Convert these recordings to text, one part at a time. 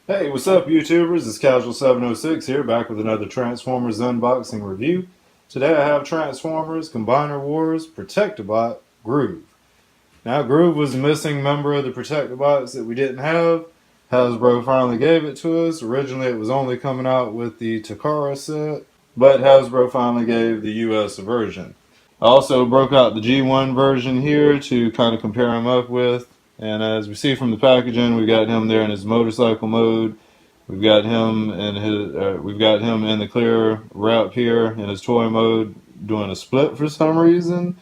Hey, what's up, YouTubers? It's Casual706 here, back with another Transformers unboxing review. Today I have Transformers Combiner Wars Protectobot Groove. Now, Groove was a missing member of the Protectobots that we didn't have. Hasbro finally gave it to us. Originally, it was only coming out with the Takara set, but Hasbro finally gave the US version. I also broke out the G1 version here to kind of compare him up with. And as we see from the packaging, we got him there in his motorcycle mode. We've got him in the clear wrap here in his toy mode, doing a split for some reason.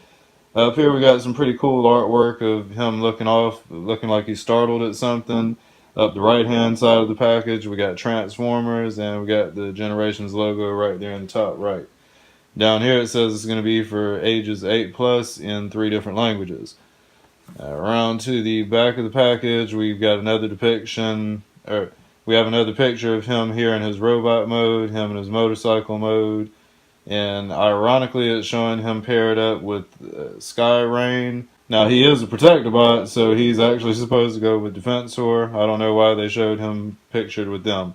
Up here we got some pretty cool artwork of him looking like he's startled at something. Up the right hand side of the package we got Transformers, and we got the Generations logo right there in the top right. Down here it says it's going to be for ages 8 plus in 3 different languages. Around to the back of the package, we've got another depiction, or we have another picture of him here in his robot mode, him in his motorcycle mode, and ironically it's showing him paired up with Sky Rain. Now he is a Protectobot, so he's actually supposed to go with Defensor. I don't know why they showed him pictured with them.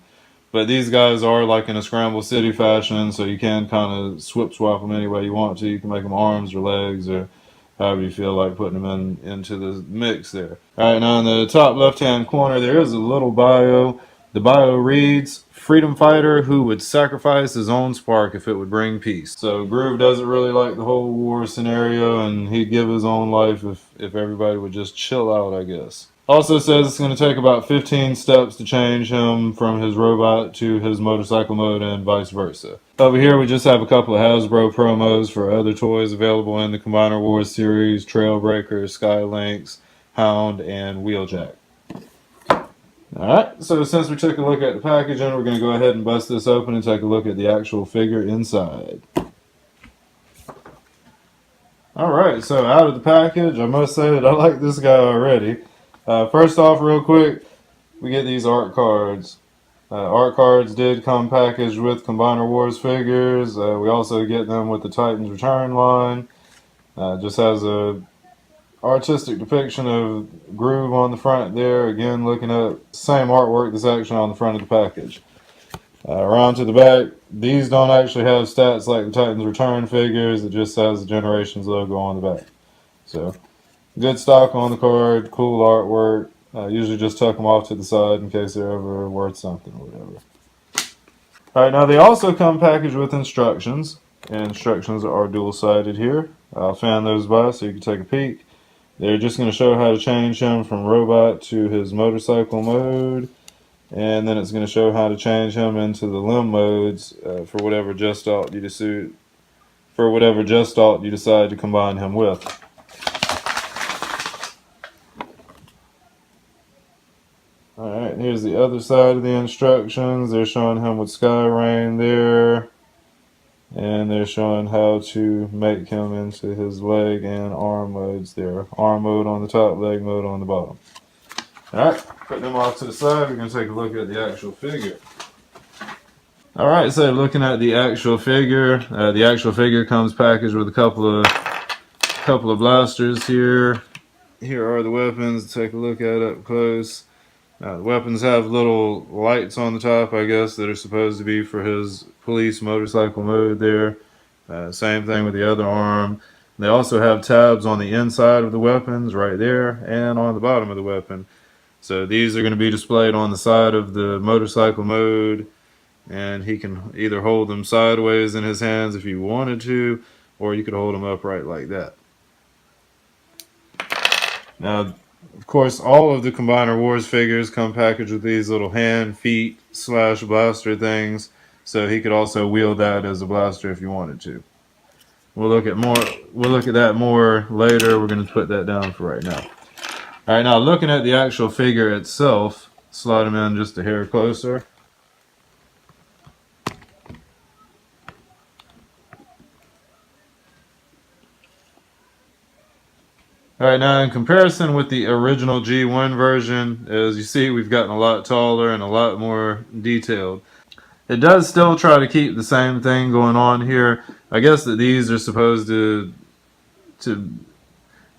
But these guys are like in a Scramble City fashion, so you can kind of swap them any way you want to. You can make them arms or legs or however you feel like putting them into the mix there. Alright, now in the top left-hand corner there is a little bio. The bio reads, "Freedom fighter who would sacrifice his own spark if it would bring peace." So Groove doesn't really like the whole war scenario, and he'd give his own life if everybody would just chill out, I guess. Also says it's going to take about 15 steps to change him from his robot to his motorcycle mode and vice versa. Over here we just have a couple of Hasbro promos for other toys available in the Combiner Wars series: Trailbreaker, Skylynx, Hound, and Wheeljack. Alright, so since we took a look at the packaging, we're going to go ahead and bust this open and take a look at the actual figure inside. Alright, so out of the package, I must say that I like this guy already. First off, real quick, we get these art cards. Art cards did come packaged with Combiner Wars figures. We also get them with the Titans Return line. Just has a artistic depiction of Groove on the front there. Again, looking at the same artwork that's actually on the front of the package. Around to the back, these don't actually have stats like the Titans Return figures. It just has the Generations logo on the back. So, good stock on the card, cool artwork. Usually just tuck them off to the side in case they're ever worth something or whatever. Alright, now they also come packaged with instructions. And instructions are dual-sided here. I'll fan those by so you can take a peek. They're just going to show how to change him from robot to his motorcycle mode. And then it's going to show how to change him into the limb modes for whatever just alt you decide to combine him with. Alright, here's the other side of the instructions. They're showing him with Sky Rain there. And they're showing how to make him into his leg and arm modes there. Arm mode on the top, leg mode on the bottom. Alright, put them off to the side. We're going to take a look at the actual figure. Alright, so looking at the actual figure comes packaged with a couple of blasters here. Here are the weapons to take a look at up close. The weapons have little lights on the top, I guess, that are supposed to be for his police motorcycle mode there. Same thing with the other arm. They also have tabs on the inside of the weapons right there and on the bottom of the weapon. So these are going to be displayed on the side of the motorcycle mode, and he can either hold them sideways in his hands if you wanted to, or you could hold them upright like that. Now, of course, all of the Combiner Wars figures come packaged with these little hand, feet, / blaster things, so he could also wield that as a blaster if you wanted to. We'll look at that more later. We're going to put that down for right now. Alright, now looking at the actual figure itself, slide him in just a hair closer. Alright, now in comparison with the original G1 version, as you see, we've gotten a lot taller and a lot more detailed. It does still try to keep the same thing going on here. I guess that these are supposed to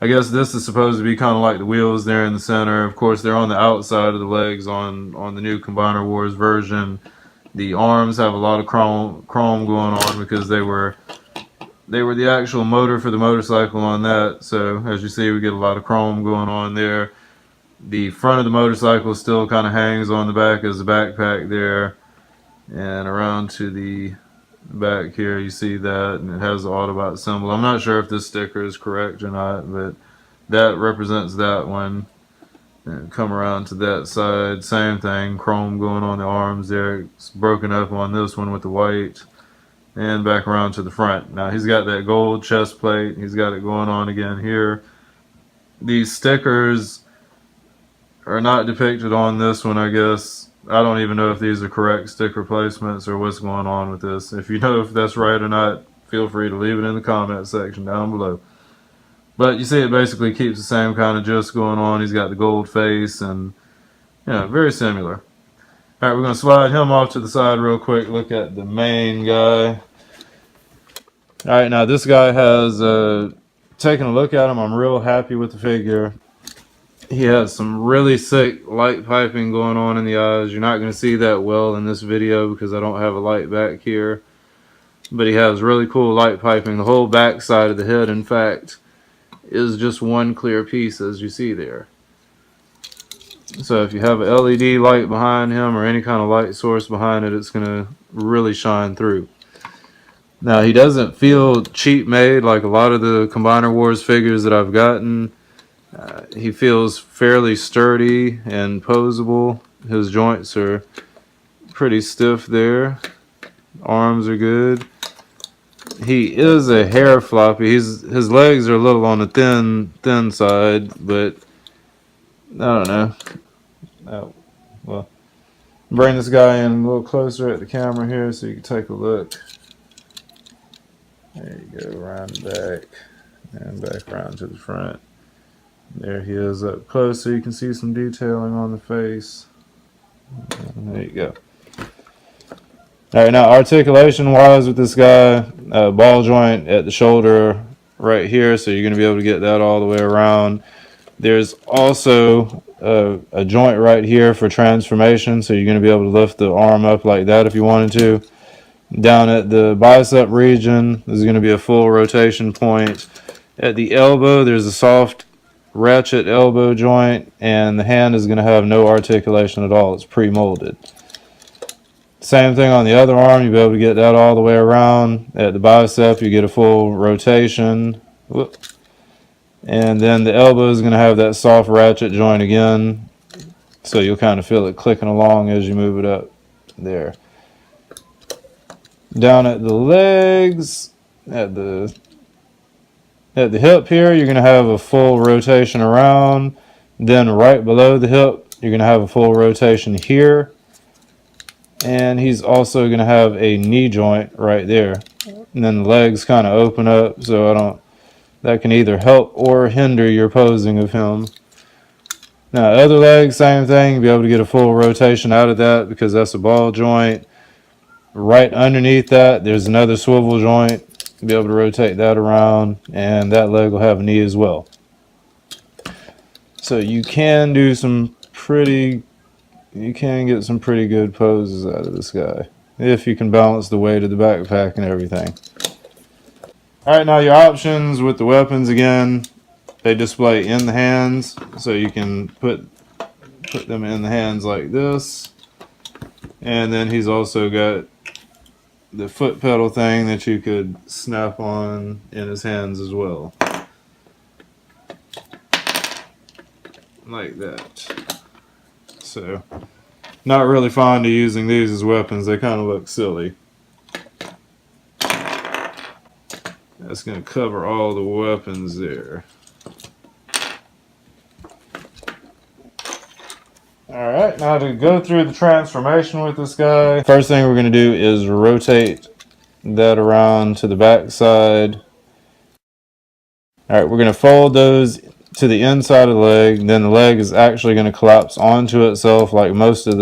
I guess this is supposed to be kind of like the wheels there in the center. Of course, they're on the outside of the legs on the new Combiner Wars version. The arms have a lot of chrome going on because they were the actual motor for the motorcycle on that. So as you see, we get a lot of chrome going on there. The front of the motorcycle still kind of hangs on the back as a backpack there, and around to the back here you see that, and it has the Autobot symbol. I'm not sure if this sticker is correct or not, but that represents that one. And come around to that side, same thing, chrome going on the arms there. It's broken up on this one with the white, and back around to the front. Now he's got that gold chest plate, he's got it going on again here. These stickers are not depicted on this one, I guess. I don't even know if these are correct sticker placements or what's going on with this. If you know if that's right or not, feel free to leave it in the comment section down below. But you see it basically keeps the same kind of gist going on. He's got the gold face and, you know, very similar. Alright, we're going to slide him off to the side real quick. Look at the main guy. Alright, now this guy has, taken a look at him, I'm real happy with the figure. He has some really sick light piping going on in the eyes. You're not going to see that well in this video because I don't have a light back here. But he has really cool light piping. The whole back side of the head, in fact, is just one clear piece, as you see there. So if you have a LED light behind him or any kind of light source behind it, it's going to really shine through. Now, he doesn't feel cheap made like a lot of the Combiner Wars figures that I've gotten. He feels fairly sturdy and posable. His joints are pretty stiff there. Arms are good. He is a hair floppy. His legs are a little on the thin side, but I don't know. Well, bring this guy in a little closer at the camera here so you can take a look. There you go, around the back and back around to the front. There he is up close so you can see some detailing on the face. There you go. Alright, now articulation wise with this guy, ball joint at the shoulder right here, so you're going to be able to get that all the way around. There's also a joint right here for transformation, so you're going to be able to lift the arm up like that if you wanted to. Down at the bicep region, there's going to be a full rotation point. At the elbow, there's a soft ratchet elbow joint, and the hand is going to have no articulation at all. It's pre-molded. Same thing on the other arm. You'll be able to get that all the way around. At the bicep, you get a full rotation. Whoop. And then the elbow is going to have that soft ratchet joint again, so you'll kind of feel it clicking along as you move it up there. Down at the legs, at the hip here, you're going to have a full rotation around. Then right below the hip, you're going to have a full rotation here. And he's also going to have a knee joint right there. And then the legs kind of open up, so that can either help or hinder your posing of him. Now, other leg, same thing. You'll be able to get a full rotation out of that because that's a ball joint. Right underneath that, there's another swivel joint. You'll be able to rotate that around, and that leg will have a knee as well. So you can get some pretty good poses out of this guy if you can balance the weight of the backpack and everything. Alright, now your options with the weapons again, they display in the hands, so you can put them in the hands like this. And then he's also got the foot pedal thing that you could snap on in his hands as well. Like that. So, not really fond of using these as weapons. They kind of look silly. That's going to cover all the weapons there. Alright, now to go through the transformation with this guy, first thing we're going to do is rotate that around to the back side. Alright, we're going to fold those to the inside of the leg, then the leg is actually going to collapse onto itself like most of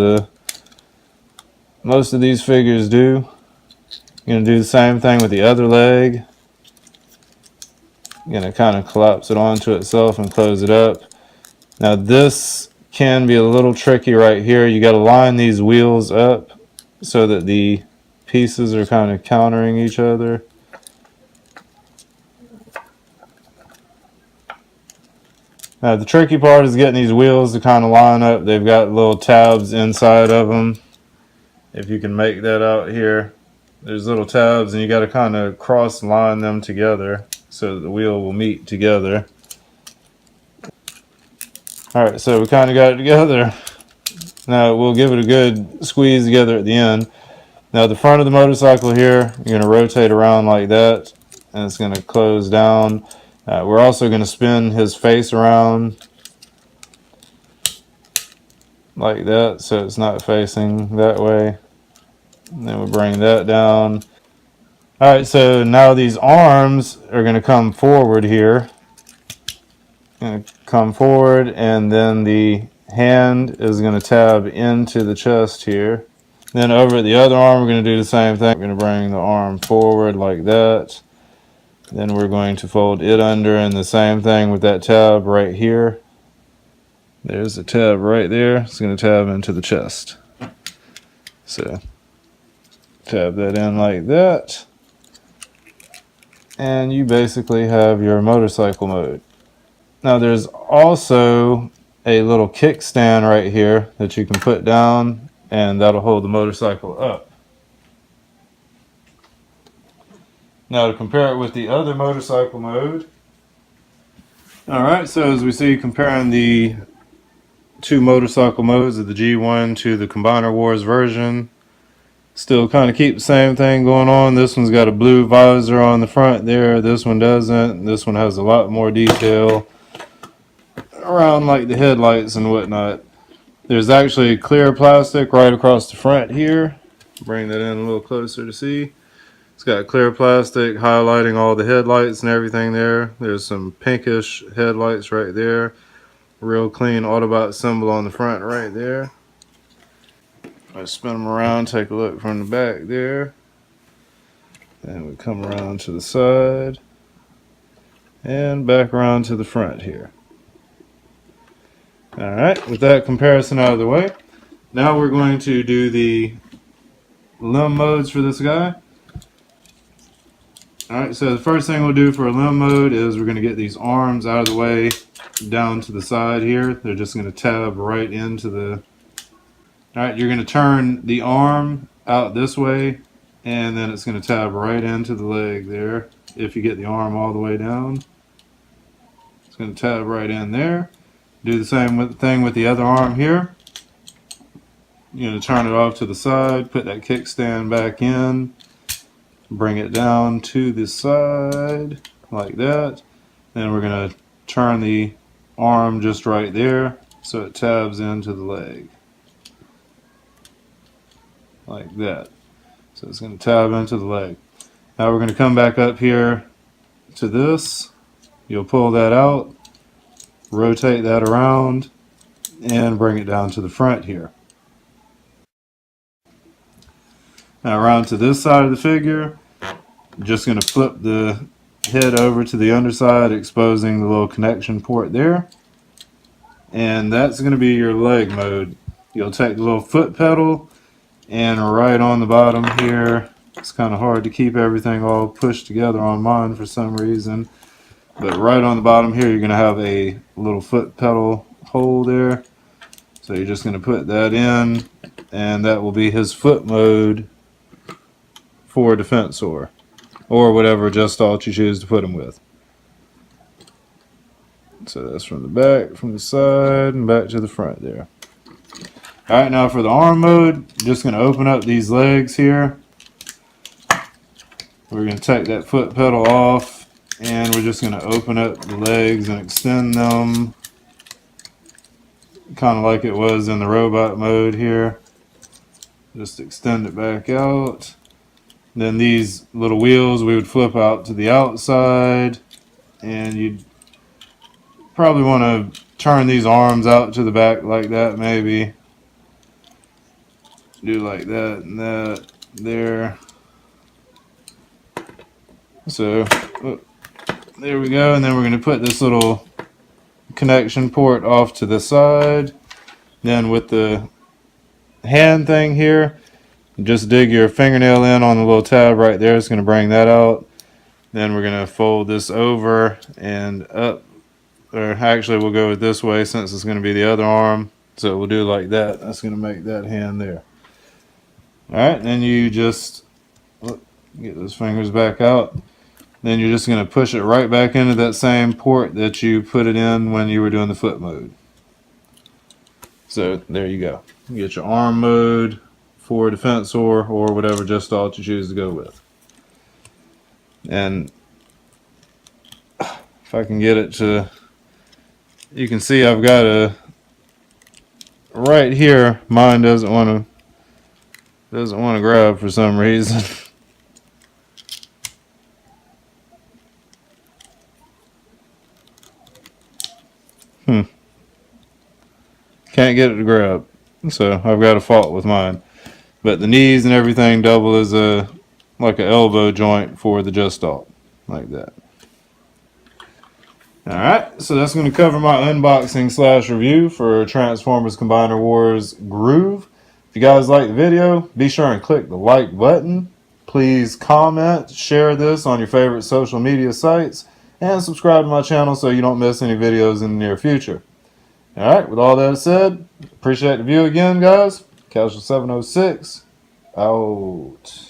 these figures do. You're going to do the same thing with the other leg. going to kind of collapse it onto itself and close it up. Now this can be a little tricky right here. You got to line these wheels up so that the pieces are kind of countering each other. Now the tricky part is getting these wheels to kind of line up. They've got little tabs inside of them. If you can make that out here, there's little tabs and you got to kind of cross line them together so that the wheel will meet together. Alright, so we kind of got it together. Now we'll give it a good squeeze together at the end. Now the front of the motorcycle here, you're going to rotate around like that, and it's going to close down. We're also going to spin his face around like that, so it's not facing that way. And then we'll bring that down. Alright, so now these arms are going to come forward here. Going to come forward, and then the hand is going to tab into the chest here. Then over at the other arm, we're going to do the same thing. We're going to bring the arm forward like that. Then we're going to fold it under, and the same thing with that tab right here. There's a tab right there. It's going to tab into the chest. So tab that in like that. And you basically have your motorcycle mode. Now there's also a little kickstand right here that you can put down, and that'll hold the motorcycle up. Now to compare it with the other motorcycle mode. Alright, so as we see, comparing the two motorcycle modes of the G1 to the Combiner Wars version, still kind of keep the same thing going on. This one's got a blue visor on the front there. This one doesn't. This one has a lot more detail around like the headlights and whatnot. There's actually clear plastic right across the front here. Bring that in a little closer to see. It's got clear plastic highlighting all the headlights and everything there. There's some pinkish headlights right there. Real clean Autobot symbol on the front right there. I spin them around, take a look from the back there. And we come around to the side. And back around to the front here. Alright, with that comparison out of the way, now we're going to do the limb modes for this guy. Alright, so the first thing we'll do for a limb mode is we're going to get these arms out of the way down to the side here. They're just going to tab right into the... Alright, you're going to turn the arm out this way, and then it's going to tab right into the leg there. If you get the arm all the way down, it's going to tab right in there. Do the same thing with the other arm here. You're going to turn it off to the side, put that kickstand back in, bring it down to the side like that. Then we're going to turn the arm just right there so it tabs into the leg like that. So it's going to tab into the leg. Now we're going to come back up here to this. You'll pull that out, rotate that around, and bring it down to the front here. Now around to this side of the figure, just going to flip the head over to the underside, exposing the little connection port there. And that's going to be your leg mode. You'll take the little foot pedal, and right on the bottom here, it's kind of hard to keep everything all pushed together on mine for some reason. But right on the bottom here, you're going to have a little foot pedal hole there. So you're just going to put that in, and that will be his foot mode for Defensor, or whatever just alt you choose to put him with. So that's from the back, from the side, and back to the front there. Alright, now for the arm mode, just going to open up these legs here. We're going to take that foot pedal off, and we're just going to open up the legs and extend them, kind of like it was in the robot mode here. Just extend it back out. Then these little wheels we would flip out to the outside, and you'd probably want to turn these arms out to the back like that, maybe. Do like that and that there. So There we go. And then we're going to put this little connection port off to the side. Then with the hand thing here, just dig your fingernail in on the little tab right there. It's going to bring that out. Then we're going to fold this over and up, or actually we'll go with this way since it's going to be the other arm. So we'll do like that. That's going to make that hand there. Alright, then you just get those fingers back out. Then you're just going to push it right back into that same port that you put it in when you were doing the foot mode. So there you go. You get your arm mode for defensor or whatever Gestalt you choose to go with. And if I can get it to, you can see I've got a, right here, mine doesn't want to grab for some reason. Can't get it to grab. So I've got a fault with mine. But the knees and everything double as like an elbow joint for the Gestalt. Like that. Alright, so that's going to cover my unboxing / review for Transformers Combiner Wars Groove. If you guys like the video, be sure and click the like button. Please comment, share this on your favorite social media sites, and subscribe to my channel so you don't miss any videos in the near future. Alright, with all that said, appreciate the view again, guys. Casual 706, out.